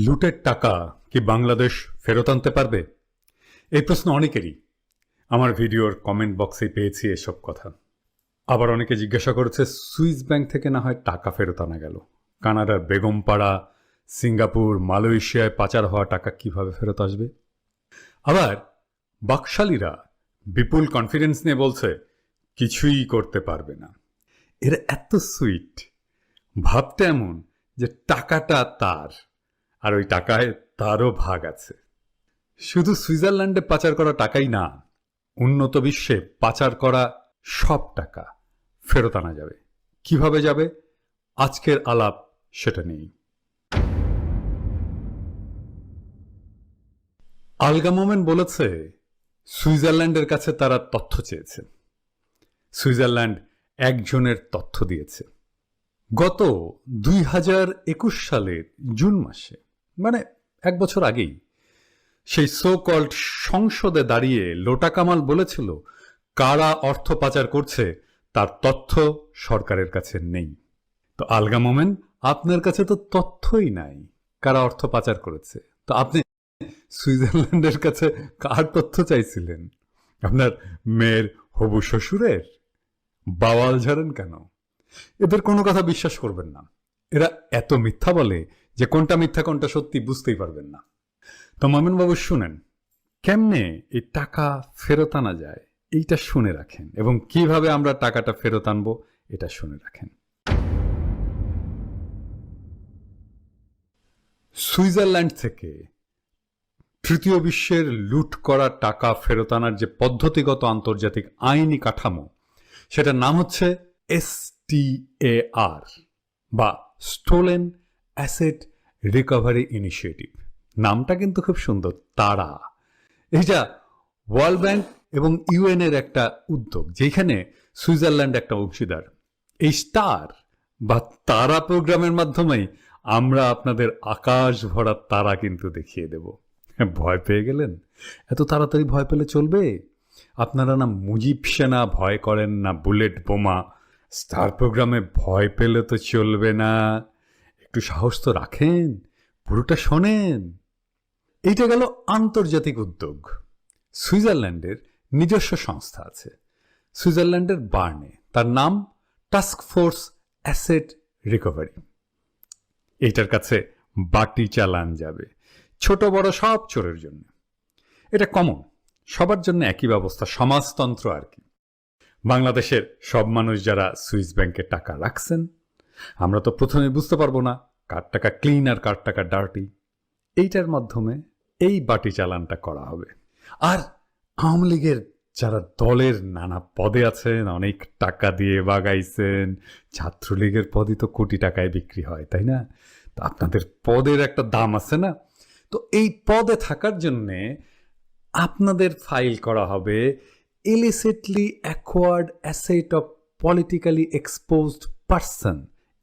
লুটের টাকা কি বাংলাদেশ ফেরত আনতে পারবে? এই প্রশ্ন অনেকেরই। আমার ভিডিওর কমেন্ট বক্সে পেয়েছি এসব কথা। আবার অনেকে জিজ্ঞাসা করেছে, সুইস ব্যাংক থেকে না হয় টাকা ফেরত আনা গেল, কানাডার বেগমপাড়া, সিঙ্গাপুর, মালয়েশিয়ায় পাচার হওয়া টাকা কিভাবে ফেরত আসবে? আবার বাকশালীরা বিপুল কনফিডেন্স নিয়ে বলছে কিছুই করতে পারবে না। এরা এত সুইট, ভাবতে এমন যে টাকাটা তার, আর ওই টাকায় তারও ভাগ আছে। শুধু সুইজারল্যান্ডে পাচার করা টাকাই না, উন্নত বিশ্বে পাচার করা সব টাকা ফেরত আনা যাবে। কিভাবে যাবে? আজকের আলাপ সেটা নেই। আলগা মোমেন বলেছে সুইজারল্যান্ডের কাছে তারা তথ্য চেয়েছে। সুইজারল্যান্ড একজনের তথ্য দিয়েছে। গত 2021 সালের জুন মাসে, মানে 1 বছর আগেই, সেই সো কল্ড সংসদে দাঁড়িয়ে লোটা কামাল বলেছিল কারা অর্থ পাচার করছে তার তথ্য সরকারের কাছে নেই। তো আলগা মোমেন, আপনার কাছে তো তথ্যই নাই কারা অর্থ পাচার করেছে, তো আপনি সুইজারল্যান্ডের কাছে কার তথ্য চাইছিলেন? আপনার মেয়ের হবু শ্বশুরের? বাওয়াল ঝাড়েন কেন? এদের কোনো কথা বিশ্বাস করবেন না। এরা এত মিথ্যা বলে যে কোনটা মিথ্যা কোনটা সত্যি বুঝতেই পারবেন না। তো মোমেন বাবু, শুনেন, কেমনে এই টাকা ফেরত আনা যায় এইটা শুনে রাখেন, এবং কিভাবে আমরা টাকাটা ফেরত আনবো এটা শুনে রাখেন। সুইজারল্যান্ড থেকে তৃতীয় বিশ্বের লুট করা টাকা ফেরত আনার যে পদ্ধতিগত আন্তর্জাতিক আইনি কাঠামো, সেটার নাম হচ্ছে STAR বা স্টোলেন অ্যাসেট রিকভারি ইনিশিয়েটিভ। নামটা কিন্তু খুব সুন্দর, তারা। এইটা ওয়ার্ল্ড ব্যাংক এবং UN এর একটা উদ্যোগ, যেখানে সুইজারল্যান্ড একটা অংশীদার। এই স্টার বা তারা প্রোগ্রামের মাধ্যমেই আমরা আপনাদের আকাশ ভরা তারা কিন্তু দেখিয়ে দেব। ভয় পেয়ে গেলেন? এত তাড়াতাড়ি ভয় পেলে চলবে? আপনারা না মুজিব সেনা ভয় করেন, না বুলেট বোমা। স্টার প্রোগ্রামে ভয় পেলে তো চলবে না। একটু সাহস তো রাখেন, পুরোটা শোনেন। এইটা গেল আন্তর্জাতিক উদ্যোগ। সুইজারল্যান্ডের নিজস্ব সংস্থা আছে, সুইজারল্যান্ডের বার্নে। তার নাম টাস্ক ফোর্স অ্যাসেট রিকভারি। এইটার কাছে বাটি চালান যাবে, ছোট বড় সব চোরের জন্য। এটা কমন, সবার জন্য একই ব্যবস্থা, সমাজতন্ত্র আর কি। বাংলাদেশের সব মানুষ যারা সুইস ব্যাংকে টাকা রাখছেন, আমরা তো প্রথমে বুঝতে পারবো না কার টাকা ক্লিন আর কার টাকা ডার্টি। এইটার মাধ্যমে এই বাটি চালানটা করা হবে। আর আওয়ামী লীগের যারা দলের নানা পদে আছেন, অনেক টাকা দিয়ে বাগাইছেন, ছাত্রলীগের পদই তো কোটি টাকায় বিক্রি হয়, তাই না? তো আপনাদের পদের একটা দাম আছে না? তো এই পদে থাকার জন্যে আপনাদের ফাইল করা হবে illicitly acquired asset of politically exposed person,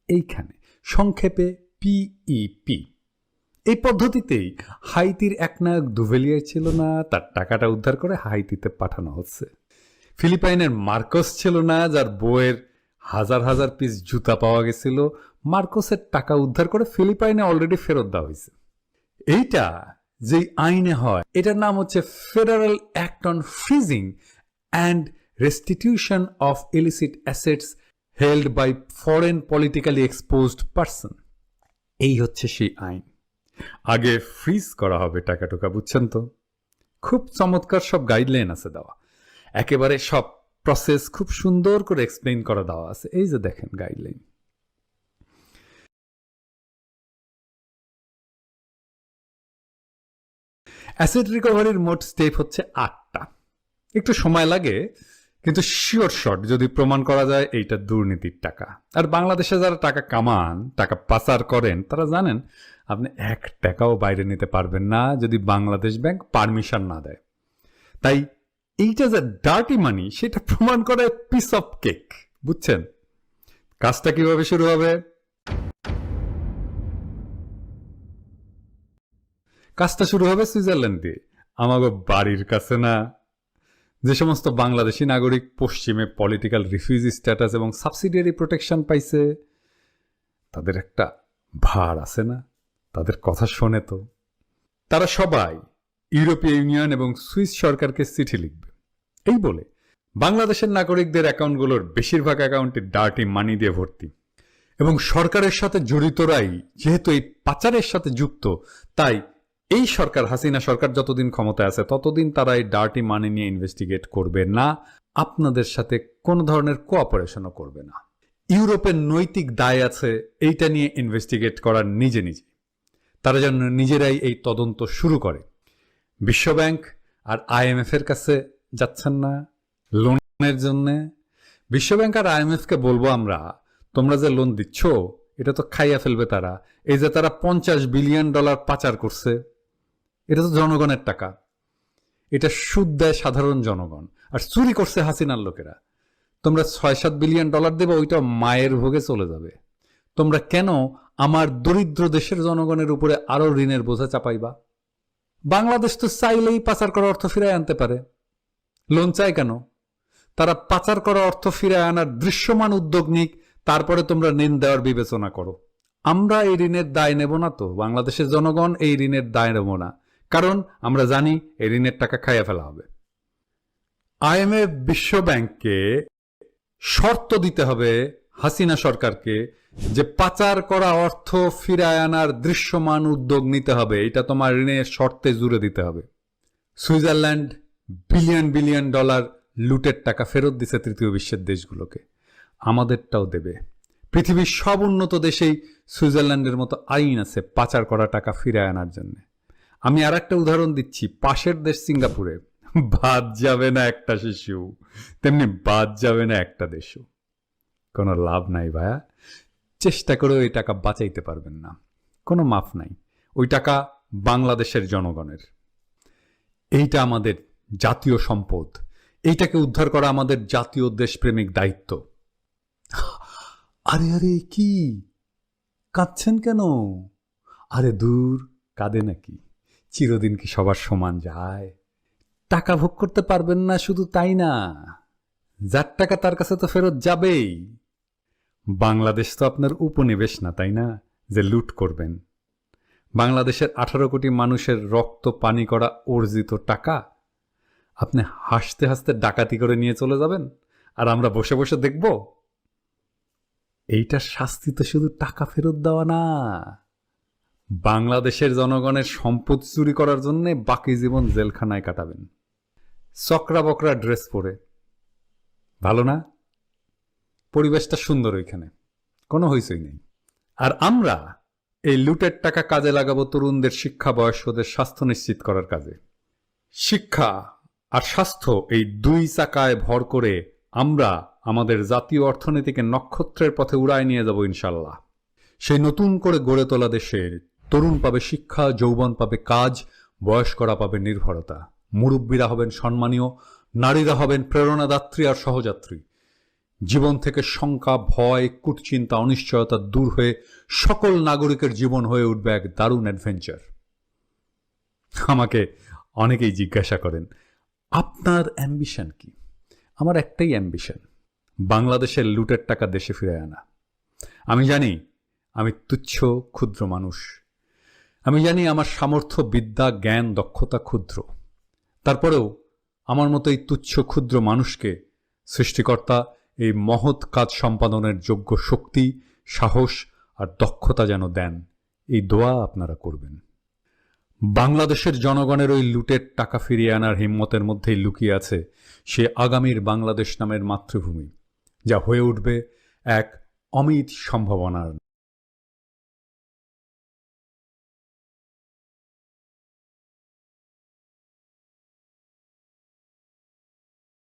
এইখানে সংক্ষেপে PEP। এই পদ্ধতিতেই হাইতির একনায়ক দুভেলিয়ার ছিল না, তার টাকাটা উদ্ধার করে হাইতিতে পাঠানো হচ্ছে। ফিলিপাইনের মার্কোস ছিল না, যার বউয়ের হাজার হাজার পিস জুতা পাওয়া গেছিল, মার্কোসের টাকা উদ্ধার করে ফিলিপাইনে অলরেডি ফেরত দেওয়া হয়েছে। এইটা যেই আইনে হয়, এটার নাম হচ্ছে federal act on freezing and restitution of illicit assets held by foreign politically exposed person. এই হচ্ছে সেই আইন। আগে ফ্রিজ করা হবে টাকা টুকা, বুঝছেন তো? খুব চমৎকার সব গাইডলাইন আছে দেওয়া, একেবারে সব প্রসেস খুব সুন্দর করে এক্সপ্লেইন করা দেওয়া আছে। এই যে দেখেন গাইডলাইন। অ্যাসেট রিকভারির মোট স্টেপ হচ্ছে 8টা। একটু সময় লাগে, কিন্তু শিওর শট যদি প্রমাণ করা যায় এইটা দুর্নীতির টাকা। আর বাংলাদেশে যারা টাকা কামান, টাকা পাচার করেন, তারা জানেন আপনি 1 টাকাও বাইরে নিতে পারবেন না যদি বাংলাদেশ ব্যাংক পারমিশন না দেয়। তাই এইটা যে ডার্টি মানি, সেটা প্রমাণ করে পিস অফ কেক, বুঝছেন? কাজটা কিভাবে শুরু হবে? কাজটা শুরু হবে সুইজারল্যান্ড দিয়ে, আমাগো বাড়ির কাছে না? যে সমস্ত বাংলাদেশি নাগরিক পশ্চিমে পলিটিক্যাল রিফিউজি স্ট্যাটাস এবং সাবসিডিয়ারি প্রোটেকশন পাইছে, তাদের একটা ভার আছে না? তাদের কথা শোনে তো। তারা সবাই ইউরোপীয় ইউনিয়ন এবং সুইস সরকারকে চিঠি লিখবে এই বলে বাংলাদেশের নাগরিকদের অ্যাকাউন্টগুলোর বেশিরভাগ অ্যাকাউন্টে ডার্টি মানি দিয়ে ভর্তি, এবং সরকারের সাথে জড়িতরাই যেহেতু এই পাচারের সাথে যুক্ত, তাই এই সরকার, হাসিনা সরকার যতদিন ক্ষমতায় আছে ততদিন তারা এই ডার্টি মানি নিয়ে ইনভেস্টিগেট করবে না, আপনাদের সাথে কোনো ধরনের কোঅপারেশনও করবে না। ইউরোপের নৈতিক দায় আছে এইটা নিয়ে ইনভেস্টিগেট করার নিজে নিজে, তারা যেন নিজেরাই এই তদন্ত শুরু করে। বিশ্বব্যাংক আর IMF এর কাছে যাচ্ছেন না লোনের জন্য? বিশ্বব্যাংক আর IMF কে বলবো আমরা, তোমরা যে লোন দিচ্ছ এটা তো খাইয়া ফেলবে তারা। এই যে তারা $50 বিলিয়ন পাচার করছে, এটা তো জনগণের টাকা, এটা সুদ দেয় সাধারণ জনগণ, আর চুরি করছে হাসিনার লোকেরা। তোমরা $6-7 বিলিয়ন দেবে, ওইটা মায়ের ভোগে চলে যাবে। তোমরা কেন আমার দরিদ্র দেশের জনগণের উপরে আরো ঋণের বোঝা চাপাইবা? বাংলাদেশ তো চাইলেই পাচার করা অর্থ ফিরায় আনতে পারে, লোন চায় কেন? তারা পাচার করা অর্থ ফিরায় আনার দৃশ্যমান উদ্যোগ নিক, তারপরে তোমরা ঋণ দেওয়ার বিবেচনা করো। আমরা এই ঋণের দায় নেব না তো, বাংলাদেশের জনগণ এই ঋণের দায় নেব না, কারণ আমরা জানি এই ঋণের টাকা খাইয়া ফেলা হবে। IMF বিশ্ব ব্যাংককে শর্ত দিতে হবে হাসিনা সরকারকে যে পাচার করা অর্থ ফিরায় আনার দৃশ্যমান উদ্যোগ নিতে হবে, এটা তোমার ঋণের শর্তে জুড়ে দিতে হবে। সুইজারল্যান্ড বিলিয়ন বিলিয়ন ডলার লুটের টাকা ফেরত দিছে তৃতীয় বিশ্বের দেশগুলোকে, আমাদেরটাও দেবে। পৃথিবীর সব উন্নত দেশেই সুইজারল্যান্ডের মতো আইন আছে পাচার করা টাকা ফিরায় আনার জন্য। আমি আর একটা উদাহরণ দিচ্ছি, পাশের দেশ সিঙ্গাপুরে বাদ যাবে না একটা শিশু, তেমনি বাদ যাবে না একটা দেশও। কোনো লাভ নাই ভাইয়া, চেষ্টা করেও এই টাকা বাঁচাইতে পারবেন না, কোনো মাফ নাই। ওই টাকা বাংলাদেশের জনগণের, এইটা আমাদের জাতীয় সম্পদ, এইটাকে উদ্ধার করা আমাদের জাতীয় দেশপ্রেমিক দায়িত্ব। আরে আরে কি কাঁদছেন কেন? আরে দূর, কাঁদে নাকি? চিরদিন কি সবার সমান যায়? টাকা ভোগ করতে পারবেন না শুধু তাই না, যার টাকা তার কাছে তো ফেরত যাবেই। বাংলাদেশ তো আপনার উপনিবেশ না, তাই না, যে লুট করবেন? বাংলাদেশের 18 কোটি মানুষের রক্ত পানি করা অর্জিত টাকা আপনি হাসতে হাসতে ডাকাতি করে নিয়ে চলে যাবেন, আর আমরা বসে বসে দেখব? এইটার শাস্তি তো শুধু টাকা ফেরত দেওয়া না, বাংলাদেশের জনগণের সম্পদ চুরি করার জন্য বাকি জীবন জেলখানায় কাটাবেন, চকরা বকরা ড্রেস পরে। ভালো না? পরিবেশটা সুন্দর, ওইখানে কোনো হইচই নেই। আর আমরা এই লুটের টাকা কাজে লাগাবো তরুণদের শিক্ষা, বয়স্কদের স্বাস্থ্য নিশ্চিত করার কাজে। শিক্ষা আর স্বাস্থ্য, এই দুই চাকায় ভর করে আমরা আমাদের জাতীয় অর্থনীতিকে নক্ষত্রের পথে উড়ায় নিয়ে যাব ইনশাল্লাহ। সেই নতুন করে গড়ে তোলা দেশের তরুণ পাবে শিক্ষা, যৌবন পাবে কাজ, বয়স্করা পাবে নির্ভরতা, মুরব্বীরা হবেন সম্মানীয়, নারীরা হবেন প্রেরণাদাত্রী আর সহযাত্রী। জীবন থেকে শঙ্কা, ভয়, কুটচিন্তা, অনিশ্চয়তা দূর হয়ে সকল নাগরিকের জীবন হয়ে উঠবে এক দারুণ অ্যাডভেঞ্চার। আমাকে অনেকেই জিজ্ঞাসা করেন, আপনার অ্যাম্বিশন কি? আমার একটাই অ্যাম্বিশন, বাংলাদেশের লুটের টাকা দেশে ফিরে আনা। আমি জানি আমি তুচ্ছ ক্ষুদ্র মানুষ, আমি জানি আমার সামর্থ্য, বিদ্যা, জ্ঞান, দক্ষতা ক্ষুদ্র। তারপরেও আমার মতো এই তুচ্ছ ক্ষুদ্র মানুষকে সৃষ্টিকর্তা এই মহৎ কাজ সম্পাদনের যোগ্য শক্তি, সাহস আর দক্ষতা যেন দেন, এই দোয়া আপনারা করবেন। বাংলাদেশের জনগণের ওই লুটের টাকা ফিরিয়ে আনার হিম্মতের মধ্যেই লুকিয়ে আছে সে আগামীর বাংলাদেশ নামের মাতৃভূমি, যা হয়ে উঠবে এক অমিত সম্ভাবনার